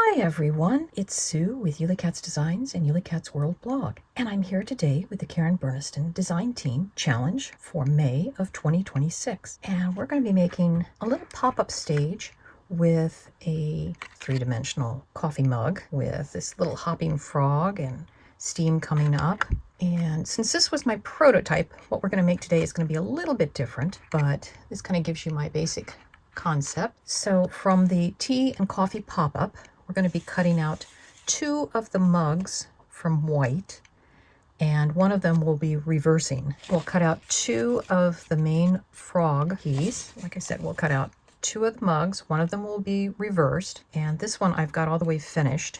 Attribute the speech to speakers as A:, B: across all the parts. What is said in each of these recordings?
A: Hi everyone, it's Sue with Ully Cat's Designs and Ully Cat's World blog, and I'm here today with the Karen Burniston Design Team Challenge for May of 2026. And we're going to be making a little pop-up stage with a three-dimensional coffee mug with this little hopping frog and steam coming up. And since this was my prototype, what we're going to make today is going to be a little bit different, but this kind of gives you my basic concept. So from the tea and coffee pop-up, we're going to be cutting out 2 of the mugs from white, and one of them will be reversing. We'll cut out 2 of the main frog piece. Like I said, we'll cut out 2 of the mugs. One of them will be reversed, and this one I've got all the way finished,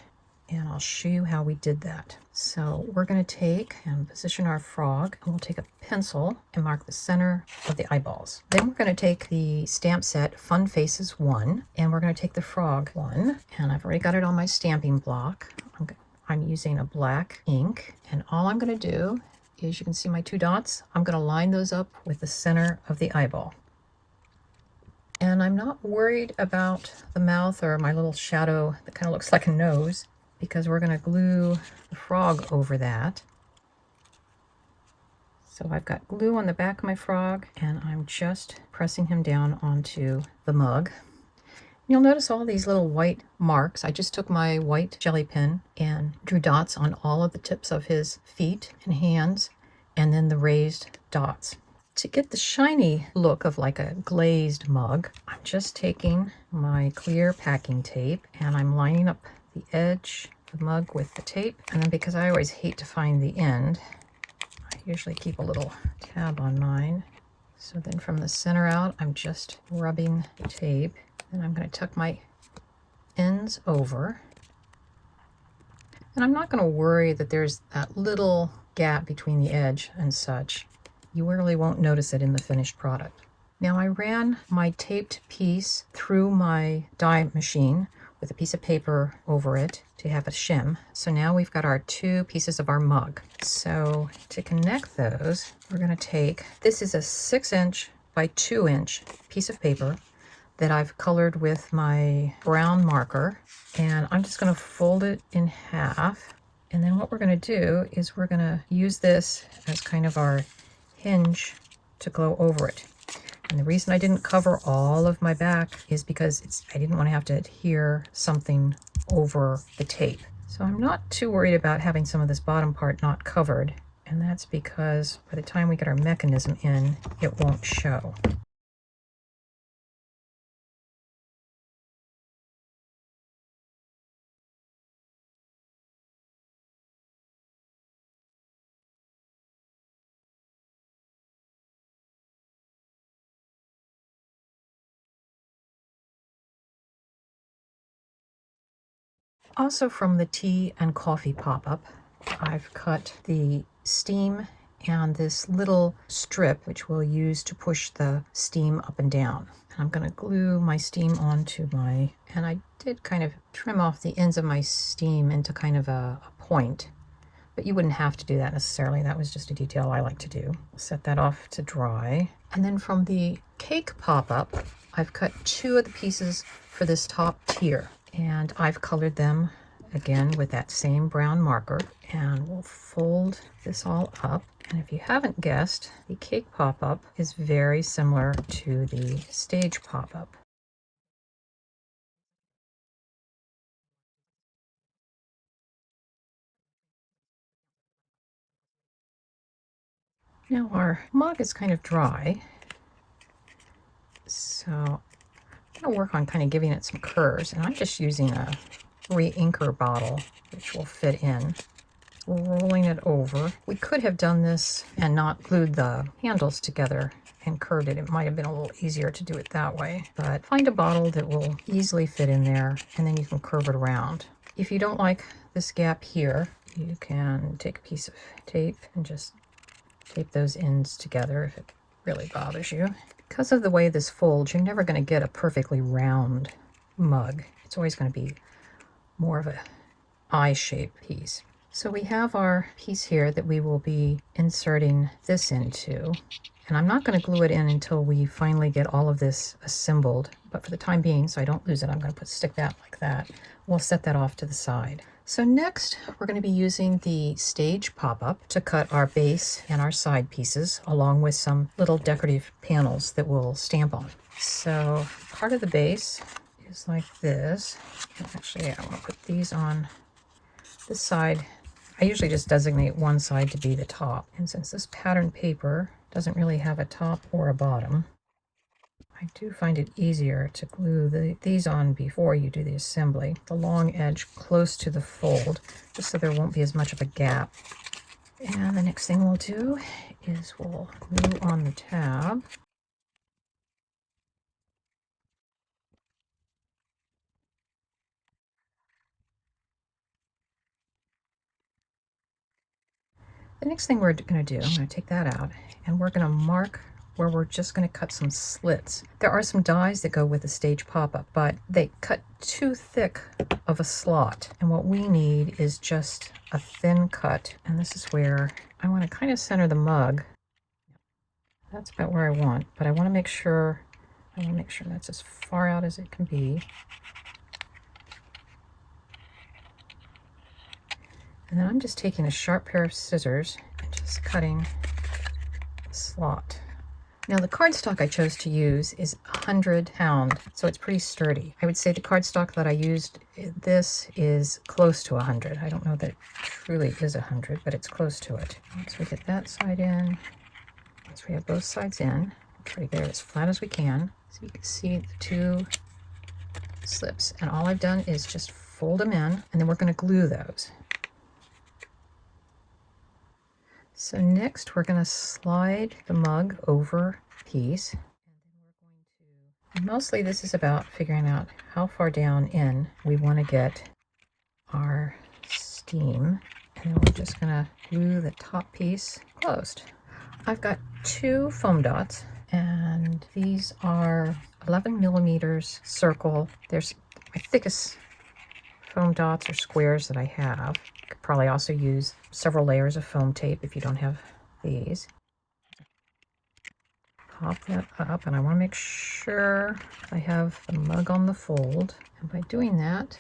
A: and I'll show you how we did that. So we're going to take and position our frog, and we'll take a pencil and mark the center of the eyeballs. Then we're going to take the stamp set Fun Faces 1, and we're going to take the frog one, and I've already got it on my stamping block. I'm using a black ink, and all I'm going to do is, you can see my 2 dots, I'm going to line those up with the center of the eyeball. And I'm not worried about the mouth or my little shadow that kind of looks like a nose, because we're going to glue the frog over that. So I've got glue on the back of my frog, and I'm just pressing him down onto the mug. You'll notice all these little white marks. I just took my white jelly pen and drew dots on all of the tips of his feet and hands, and then the raised dots. To get the shiny look of like a glazed mug, I'm just taking my clear packing tape and I'm lining up the edge of the mug with the tape. And then, because I always hate to find the end, I usually keep a little tab on mine. So then from the center out, I'm just rubbing the tape, and I'm going to tuck my ends over. And I'm not going to worry that there's that little gap between the edge and such. You really won't notice it in the finished product. Now I ran my taped piece through my die machine with a piece of paper over it to have a shim. So now we've got our 2 pieces of our mug. So to connect those, we're going to take, this is a 6-inch by 2-inch piece of paper that I've colored with my brown marker, and I'm just going to fold it in half. And then what we're going to do is we're going to use this as kind of our hinge to go over it. And the reason I didn't cover all of my back is because I didn't want to have to adhere something over the tape. So I'm not too worried about having some of this bottom part not covered, and that's because by the time we get our mechanism in, it won't show. Also from the tea and coffee pop-up, I've cut the steam and this little strip which we'll use to push the steam up and down. And I'm going to glue my steam onto my, and I did kind of trim off the ends of my steam into kind of a point, but you wouldn't have to do that necessarily. That was just a detail I like to do. Set that off to dry. And then from the cake pop-up, I've cut 2 of the pieces for this top tier, and I've colored them again with that same brown marker, and we'll fold this all up. And if you haven't guessed, the cake pop-up is very similar to the stage pop-up. Now our mug is kind of dry, so I'm going to work on kind of giving it some curves, and I'm just using a re-inker bottle which will fit in. Rolling it over. We could have done this and not glued the handles together and curved it. It might have been a little easier to do it that way, but find a bottle that will easily fit in there, and then you can curve it around. If you don't like this gap here, you can take a piece of tape and just tape those ends together if it really bothers you. Because of the way this folds, you're never going to get a perfectly round mug. It's always going to be more of a eye-shaped piece. So we have our piece here that we will be inserting this into, and I'm not going to glue it in until we finally get all of this assembled but for the time being, so I don't lose it, I'm going to stick that like that. We'll set that off to the side. So next, we're going to be using the stage pop-up to cut our base and our side pieces, along with some little decorative panels that we'll stamp on. So part of the base is like this. Actually, I want to put these on this side. I usually just designate one side to be the top. And since this pattern paper doesn't really have a top or a bottom, I do find it easier to glue these on before you do the assembly. The long edge close to the fold, just so there won't be as much of a gap. And the next thing we'll do is we'll glue on the tab. The next thing we're going to do, I'm going to take that out, and we're going to mark where we're just going to cut some slits. There are some dies that go with the stage pop-up, but they cut too thick of a slot. And what we need is just a thin cut. And this is where I want to kind of center the mug. That's about where I want, but I want to make sure that's as far out as it can be. And then I'm just taking a sharp pair of scissors and just cutting the slot. Now the cardstock I chose to use is 100 pound, so it's pretty sturdy. I would say the cardstock that I used, this is close to 100. I don't know that it truly is 100, but it's close to it. Once we get that side in, once we have both sides in, try to get it as flat as we can, so you can see the two slips. And all I've done is just fold them in, and then we're going to glue those. So next we're going to slide the mug over a piece. Mostly this is about figuring out how far down in we want to get our steam. And then we're just going to glue the top piece closed. I've got 2 foam dots, and these are 11 millimeters circle. There's my thickest foam dots or squares that I have. You could probably also use several layers of foam tape if you don't have these. Pop that up, and I want to make sure I have the mug on the fold. And by doing that,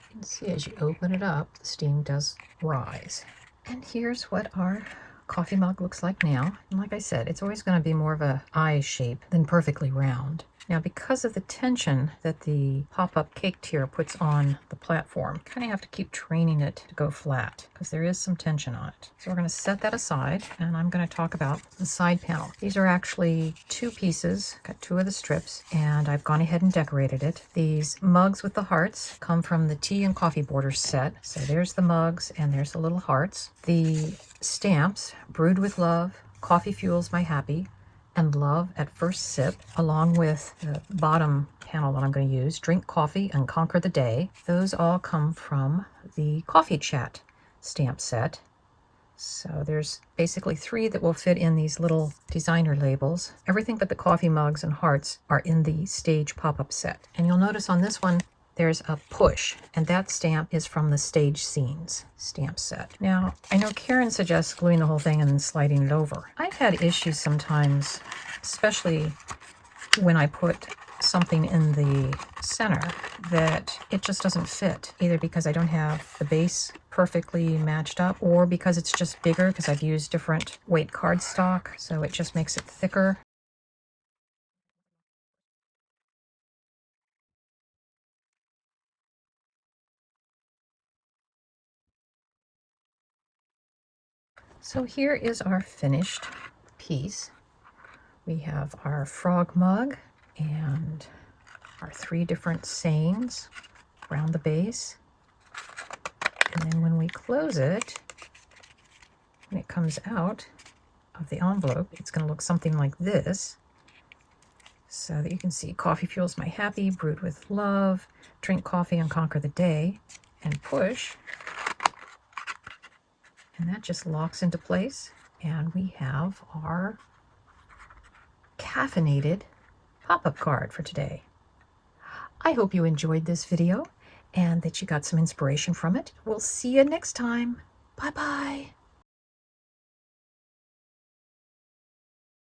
A: you can see as you open it up, the steam does rise. And here's what our coffee mug looks like now. And like I said, it's always going to be more of a eye shape than perfectly round. Now, because of the tension that the pop-up cake tier puts on the platform, kind of have to keep training it to go flat because there is some tension on it. So we're going to set that aside, and I'm going to talk about the side panel. These are actually 2 pieces, got 2 of the strips, and I've gone ahead and decorated it. These mugs with the hearts come from the tea and coffee border set. So there's the mugs, and there's the little hearts. The stamps, Brewed with Love, Coffee Fuels My Happy, and Love at First Sip, along with the bottom panel that I'm going to use, Drink Coffee and Conquer the Day. Those all come from the Coffee Chat stamp set. So there's basically 3 that will fit in these little designer labels. Everything but the coffee mugs and hearts are in the stage pop-up set. And you'll notice on this one, there's a push, and that stamp is from the Stage Scenes stamp set. Now, I know Karen suggests gluing the whole thing and then sliding it over. I've had issues sometimes, especially when I put something in the center, that it just doesn't fit, either because I don't have the base perfectly matched up, or because it's just bigger because I've used different weight cardstock, so it just makes it thicker. So here is our finished piece. We have our frog mug and our 3 different sayings around the base. And then when we close it, when it comes out of the envelope, it's going to look something like this. So that you can see Coffee Fuels My Happy, Brewed with Love, Drink Coffee and Conquer the Day, and push. And that just locks into place, and we have our caffeinated pop-up card for today. I hope you enjoyed this video and that you got some inspiration from it. We'll see you next time. Bye-bye.